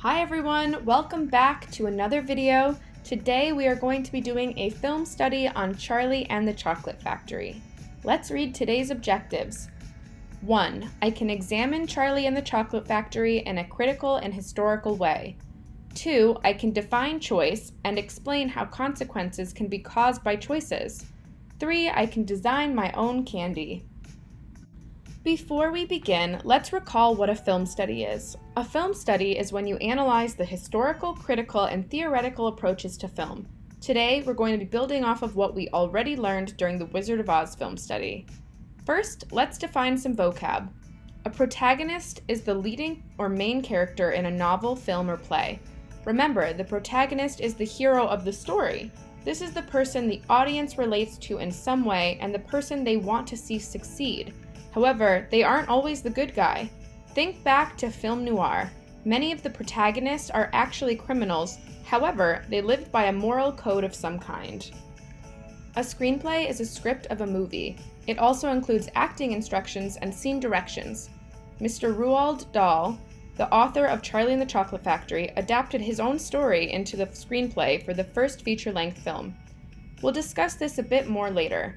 Hi everyone, welcome back to another video. Today we are going to be doing a film study on Charlie and the Chocolate Factory. Let's read today's objectives. 1. I can examine Charlie and the Chocolate Factory in a critical and historical way. 2. I can define choice and explain how consequences can be caused by choices. 3. I can design my own candy. Before we begin, let's recall what a film study is. A film study is when you analyze the historical, critical, and theoretical approaches to film. Today, we're going to be building off of what we already learned during the Wizard of Oz film study. First, let's define some vocab. A protagonist is the leading or main character in a novel, film, or play. Remember, the protagonist is the hero of the story. This is the person the audience relates to in some way and the person they want to see succeed. However, they aren't always the good guy. Think back to film noir. Many of the protagonists are actually criminals, however, they lived by a moral code of some kind. A screenplay is a script of a movie. It also includes acting instructions and scene directions. Mr. Roald Dahl, the author of Charlie and the Chocolate Factory, adapted his own story into the screenplay for the first feature-length film. We'll discuss this a bit more later.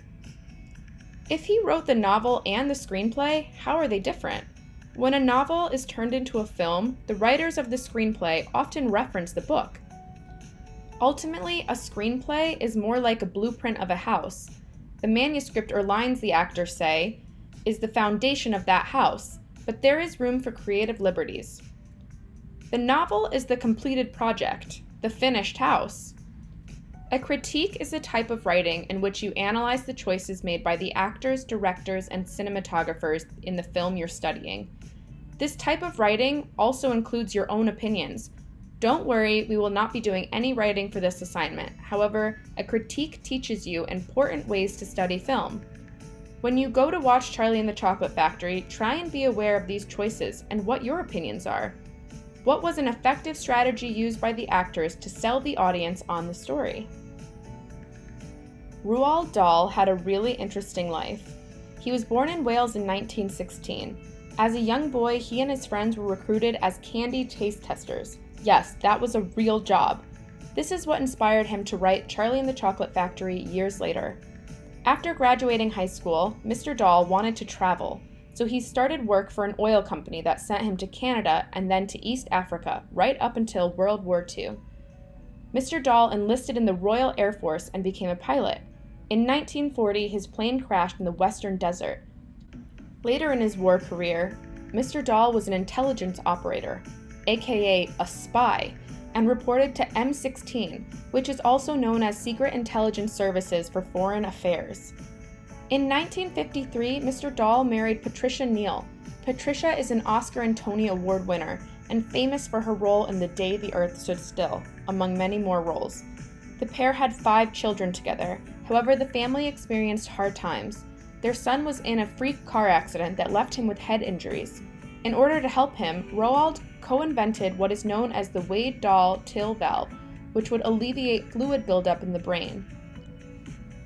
If he wrote the novel and the screenplay, how are they different? When a novel is turned into a film, the writers of the screenplay often reference the book. Ultimately, a screenplay is more like a blueprint of a house. The manuscript or lines the actors say is the foundation of that house, but there is room for creative liberties. The novel is the completed project, the finished house. A critique is a type of writing in which you analyze the choices made by the actors, directors, and cinematographers in the film you're studying. This type of writing also includes your own opinions. Don't worry, we will not be doing any writing for this assignment. However, a critique teaches you important ways to study film. When you go to watch Charlie and the Chocolate Factory, try and be aware of these choices and what your opinions are. What was an effective strategy used by the actors to sell the audience on the story? Roald Dahl had a really interesting life. He was born in Wales in 1916. As a young boy, he and his friends were recruited as candy taste testers. Yes, that was a real job. This is what inspired him to write Charlie and the Chocolate Factory years later. After graduating high school, Mr. Dahl wanted to travel, so he started work for an oil company that sent him to Canada and then to East Africa, right up until World War II. Mr. Dahl enlisted in the Royal Air Force and became a pilot. In 1940, his plane crashed in the Western Desert. Later in his war career, Mr. Dahl was an intelligence operator, aka a spy, and reported to M16, which is also known as Secret Intelligence Services for Foreign Affairs. In 1953, Mr. Dahl married Patricia Neal. Patricia is an Oscar and Tony Award winner and famous for her role in The Day the Earth Stood Still, among many more roles. The pair had 5 children together. However, the family experienced hard times. Their son was in a freak car accident that left him with head injuries. In order to help him, Roald co-invented what is known as the Wade-Dahl-Till valve, which would alleviate fluid buildup in the brain.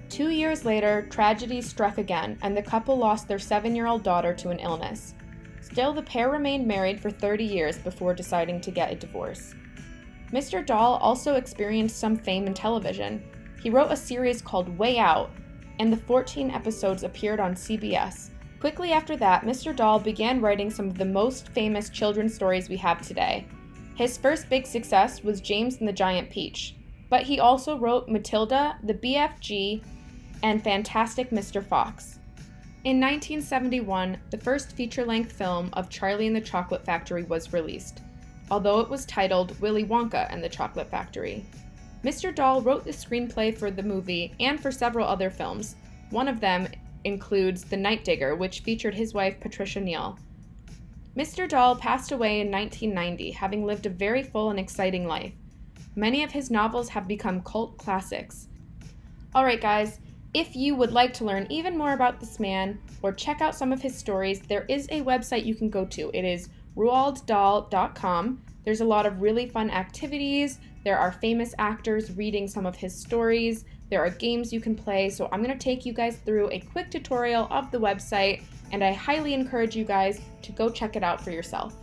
2 years later, tragedy struck again, and the couple lost their 7-year-old daughter to an illness. Still, the pair remained married for 30 years before deciding to get a divorce. Mr. Dahl also experienced some fame in television. He wrote a series called Way Out, and the 14 episodes appeared on CBS. Quickly after that, Mr. Dahl began writing some of the most famous children's stories we have today. His first big success was James and the Giant Peach, but he also wrote Matilda, The BFG, and Fantastic Mr. Fox. In 1971, the first feature-length film of Charlie and the Chocolate Factory was released, although it was titled Willy Wonka and the Chocolate Factory. Mr. Dahl wrote the screenplay for the movie and for several other films. One of them includes The Night Digger, which featured his wife Patricia Neal. Mr. Dahl passed away in 1990, having lived a very full and exciting life. Many of his novels have become cult classics. Alright guys, if you would like to learn even more about this man or check out some of his stories, there is a website you can go to. It is roalddahl.com. There's a lot of really fun activities. There are famous actors reading some of his stories. There are games you can play. So I'm going to take you guys through a quick tutorial of the website, and I highly encourage you guys to go check it out for yourself.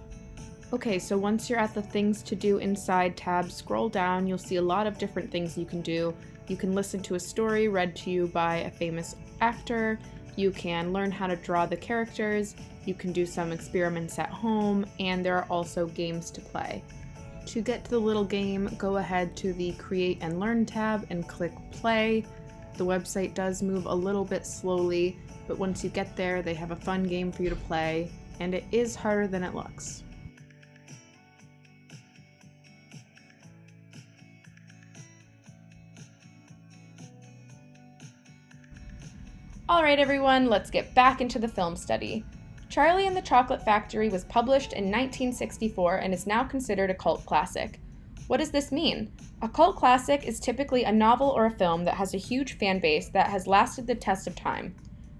Okay, so once you're at the things to do inside tab, scroll down, you'll see a lot of different things you can do. You can listen to a story read to you by a famous actor, you can learn how to draw the characters, you can do some experiments at home, and there are also games to play. To get to the little game, go ahead to the Create and Learn tab and click Play. The website does move a little bit slowly, but once you get there, they have a fun game for you to play, and it is harder than it looks. Alright everyone, let's get back into the film study. Charlie and the Chocolate Factory was published in 1964 and is now considered a cult classic. What does this mean? A cult classic is typically a novel or a film that has a huge fan base that has lasted the test of time.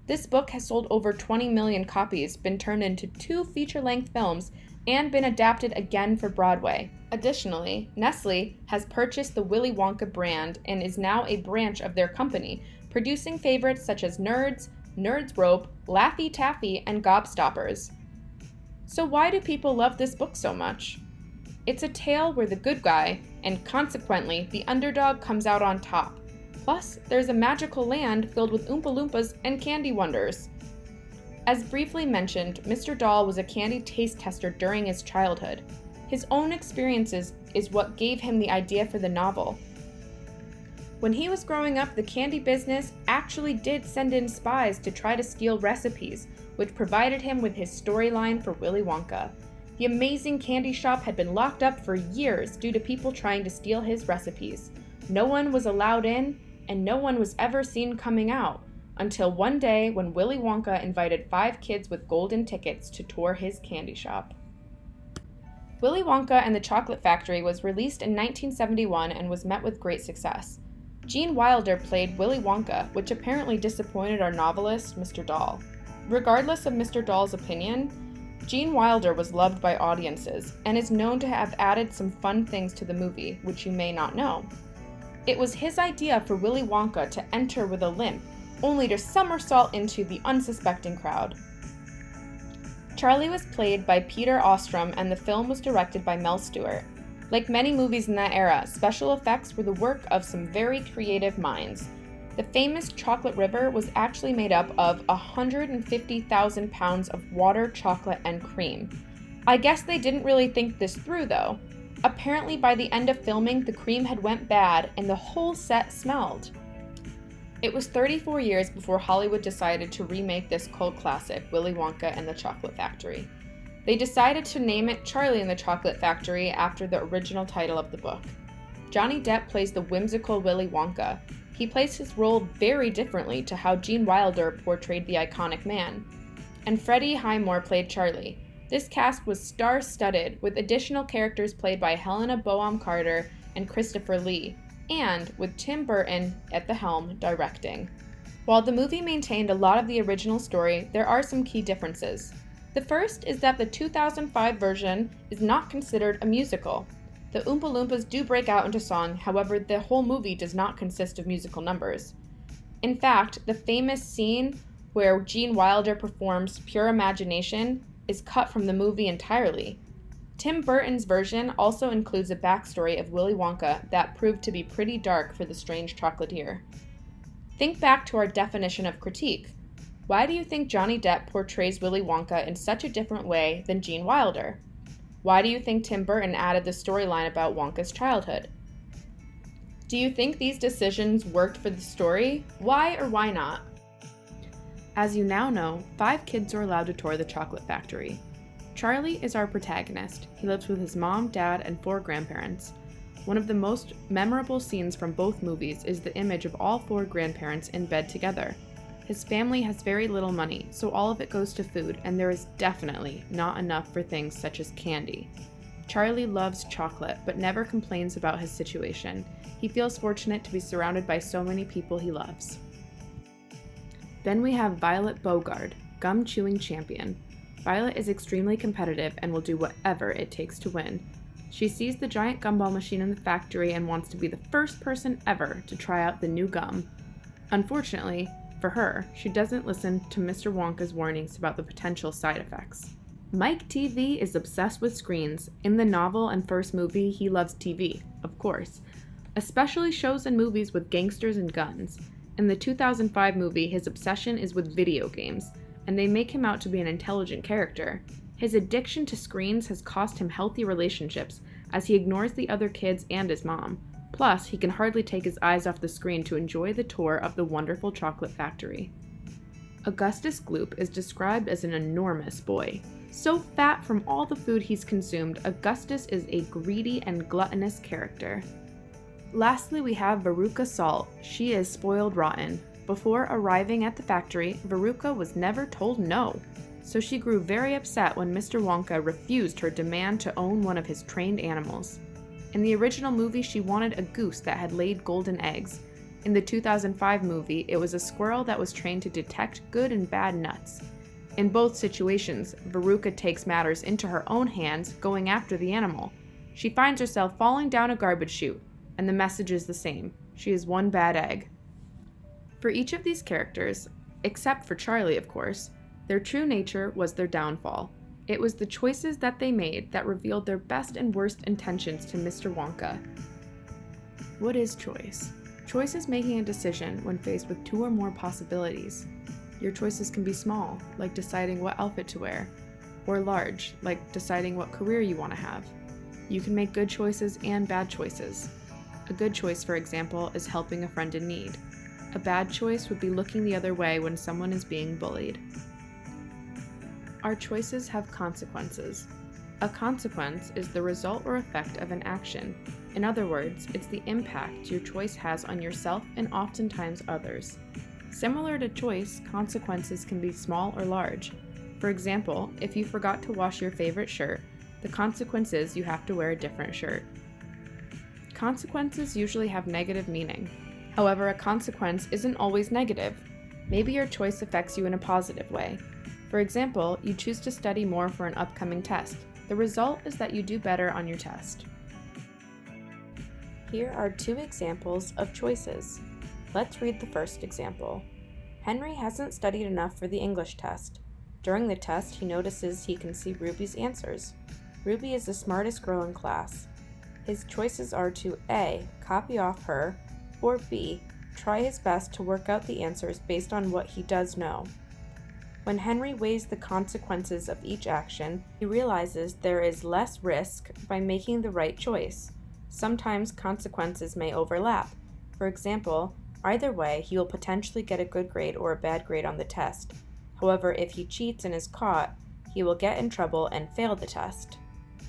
This book has sold over 20 million copies, been turned into 2 feature-length films, and been adapted again for Broadway. Additionally, Nestle has purchased the Willy Wonka brand and is now a branch of their company, producing favorites such as Nerds, Nerds Rope, Laffy Taffy, and Gobstoppers. So why do people love this book so much? It's a tale where the good guy, and consequently the underdog, comes out on top. Plus, there's a magical land filled with Oompa Loompas and candy wonders. As briefly mentioned, Mr. DAHL was a candy taste tester during his childhood. His own experiences is what gave him the idea for the novel. When he was growing up, the candy business actually did send in spies to try to steal recipes, which provided him with his storyline for Willy Wonka. The amazing candy shop had been locked up for years due to people trying to steal his recipes. No one was allowed in, and no one was ever seen coming out, until one day when Willy Wonka invited 5 kids with golden tickets to tour his candy shop. Willy Wonka and the Chocolate Factory was released in 1971 and was met with great success. Gene Wilder played Willy Wonka, which apparently disappointed our novelist, Mr. DAHL. Regardless of Mr. DAHL's opinion, Gene Wilder was loved by audiences and is known to have added some fun things to the movie, which you may not know. It was his idea for Willy Wonka to enter with a limp, only to somersault into the unsuspecting crowd. Charlie was played by Peter Ostrom and the film was directed by Mel Stewart. Like many movies in that era, special effects were the work of some very creative minds. The famous Chocolate River was actually made up of 150,000 pounds of water, chocolate, and cream. I guess they didn't really think this through though. Apparently by the end of filming, the cream had went bad and the whole set smelled. It was 34 years before Hollywood decided to remake this cult classic, Willy Wonka and the Chocolate Factory. They decided to name it Charlie and the Chocolate Factory after the original title of the book. Johnny Depp plays the whimsical Willy Wonka. He plays his role very differently to how Gene Wilder portrayed the iconic man. And Freddie Highmore played Charlie. This cast was star-studded, with additional characters played by Helena Bonham Carter and Christopher Lee, and with Tim Burton at the helm directing. While the movie maintained a lot of the original story, there are some key differences. The first is that the 2005 version is not considered a musical. The Oompa Loompas do break out into song, however, the whole movie does not consist of musical numbers. In fact, the famous scene where Gene Wilder performs Pure Imagination is cut from the movie entirely. Tim Burton's version also includes a backstory of Willy Wonka that proved to be pretty dark for the strange chocolatier. Think back to our definition of critique. Why do you think Johnny Depp portrays Willy Wonka in such a different way than Gene Wilder? Why do you think Tim Burton added the storyline about Wonka's childhood? Do you think these decisions worked for the story? Why or why not? As you now know, 5 kids are allowed to tour the Chocolate Factory. Charlie is our protagonist. He lives with his mom, dad, and 4 grandparents. One of the most memorable scenes from both movies is the image of all 4 grandparents in bed together. His family has very little money, so all of it goes to food, and there is definitely not enough for things such as candy. Charlie loves chocolate, but never complains about his situation. He feels fortunate to be surrounded by so many people he loves. Then we have Violet Beauregarde, gum-chewing champion. Violet is extremely competitive and will do whatever it takes to win. She sees the giant gumball machine in the factory and wants to be the first person ever to try out the new gum. Unfortunately, for her, she doesn't listen to Mr. Wonka's warnings about the potential side effects. Mike TV is obsessed with screens. In the novel and first movie, he loves TV, of course, especially shows and movies with gangsters and guns. In the 2005 movie, his obsession is with video games, and they make him out to be an intelligent character. His addiction to screens has cost him healthy relationships, as he ignores the other kids and his mom. Plus, he can hardly take his eyes off the screen to enjoy the tour of the wonderful chocolate factory. Augustus Gloop is described as an enormous boy. So fat from all the food he's consumed, Augustus is a greedy and gluttonous character. Lastly, we have Veruca Salt. She is spoiled rotten. Before arriving at the factory, Veruca was never told no, so she grew very upset when Mr. Wonka refused her demand to own one of his trained animals. In the original movie, she wanted a goose that had laid golden eggs. In the 2005 movie, it was a squirrel that was trained to detect good and bad nuts. In both situations, Veruca takes matters into her own hands, going after the animal. She finds herself falling down a garbage chute, and the message is the same. She is one bad egg. For each of these characters, except for Charlie, of course, their true nature was their downfall. It was the choices that they made that revealed their best and worst intentions to Mr. Wonka. What is choice? Choice is making a decision when faced with two or more possibilities. Your choices can be small, like deciding what outfit to wear, or large, like deciding what career you want to have. You can make good choices and bad choices. A good choice, for example, is helping a friend in need. A bad choice would be looking the other way when someone is being bullied. Our choices have consequences. A consequence is the result or effect of an action. In other words, it's the impact your choice has on yourself and oftentimes others. Similar to choice, consequences can be small or large. For example, if you forgot to wash your favorite shirt, the consequence is you have to wear a different shirt. Consequences usually have negative meaning. However, a consequence isn't always negative. Maybe your choice affects you in a positive way. For example, you choose to study more for an upcoming test. The result is that you do better on your test. Here are two examples of choices. Let's read the first example. Henry hasn't studied enough for the English test. During the test, he notices he can see Ruby's answers. Ruby is the smartest girl in class. His choices are to A. Copy off her, or B. Try his best to work out the answers based on what he does know. When Henry weighs the consequences of each action, he realizes there is less risk by making the right choice. Sometimes consequences may overlap. For example, either way, he will potentially get a good grade or a bad grade on the test. However, if he cheats and is caught, he will get in trouble and fail the test.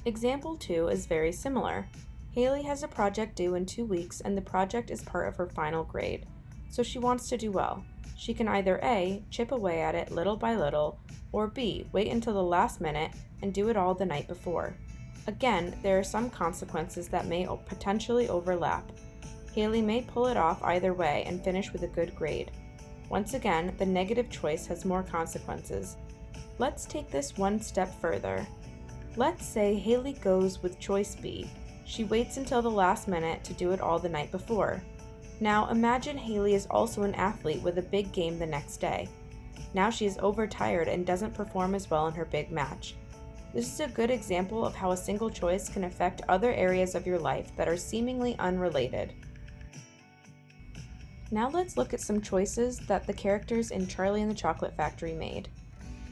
Example 2 is very similar. Haley has a project due in 2 weeks and the project is part of her final grade, so she wants to do well. She can either A. chip away at it little by little, or B. wait until the last minute and do it all the night before. Again, there are some consequences that may potentially overlap. Haley may pull it off either way and finish with a good grade. Once again, the negative choice has more consequences. Let's take this one step further. Let's say Haley goes with choice B. She waits until the last minute to do it all the night before. Now imagine Haley is also an athlete with a big game the next day. Now she is overtired and doesn't perform as well in her big match. This is a good example of how a single choice can affect other areas of your life that are seemingly unrelated. Now let's look at some choices that the characters in Charlie and the Chocolate Factory made.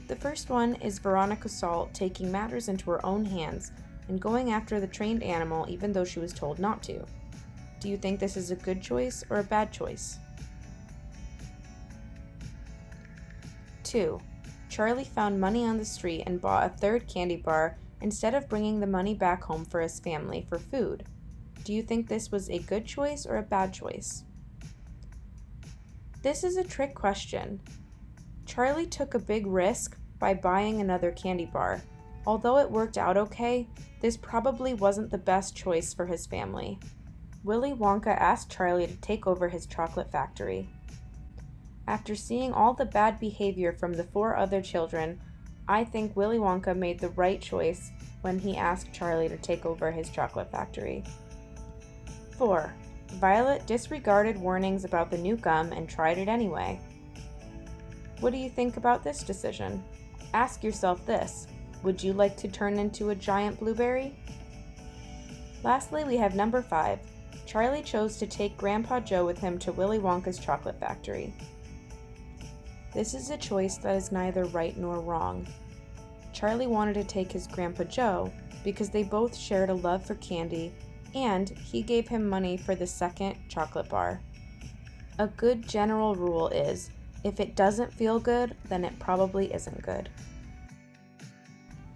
The first one is Veronica Salt taking matters into her own hands and going after the trained animal even though she was told not to. Do you think this is a good choice or a bad choice? 2. Charlie found money on the street and bought a third candy bar instead of bringing the money back home for his family for food. Do you think this was a good choice or a bad choice? This is a trick question. Charlie took a big risk by buying another candy bar. Although it worked out okay, this probably wasn't the best choice for his family. Willy Wonka asked Charlie to take over his chocolate factory. After seeing all the bad behavior from the 4 other children, I think Willy Wonka made the right choice when he asked Charlie to take over his chocolate factory. 4. Violet disregarded warnings about the new gum and tried it anyway. What do you think about this decision? Ask yourself this: Would you like to turn into a giant blueberry? Lastly, we have number 5. Charlie chose to take Grandpa Joe with him to Willy Wonka's chocolate factory. This is a choice that is neither right nor wrong. Charlie wanted to take his Grandpa Joe because they both shared a love for candy, and he gave him money for the second chocolate bar. A good general rule is, if it doesn't feel good, then it probably isn't good.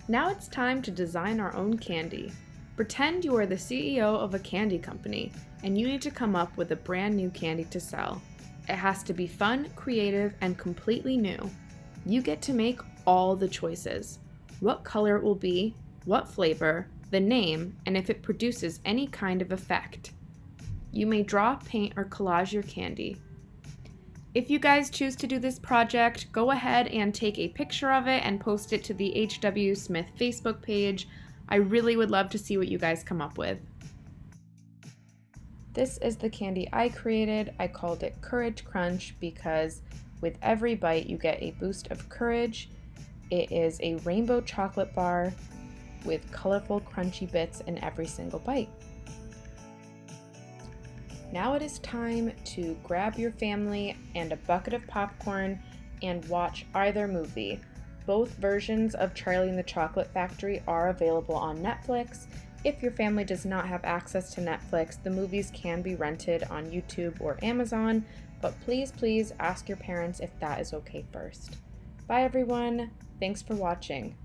Now it's time to design our own candy. Pretend you are the CEO of a candy company, and you need to come up with a brand new candy to sell. It has to be fun, creative, and completely new. You get to make all the choices. What color it will be, what flavor, the name, and if it produces any kind of effect. You may draw, paint, or collage your candy. If you guys choose to do this project, go ahead and take a picture of it and post it to the H.W. Smith Facebook page. I really would love to see what you guys come up with. This is the candy I created. I called it Courage Crunch because with every bite you get a boost of courage. It is a rainbow chocolate bar with colorful crunchy bits in every single bite. Now it is time to grab your family and a bucket of popcorn and watch either movie. Both versions of Charlie and the Chocolate Factory are available on Netflix. If your family does not have access to Netflix, the movies can be rented on YouTube or Amazon, but please ask your parents if that is okay first. Bye everyone, thanks for watching.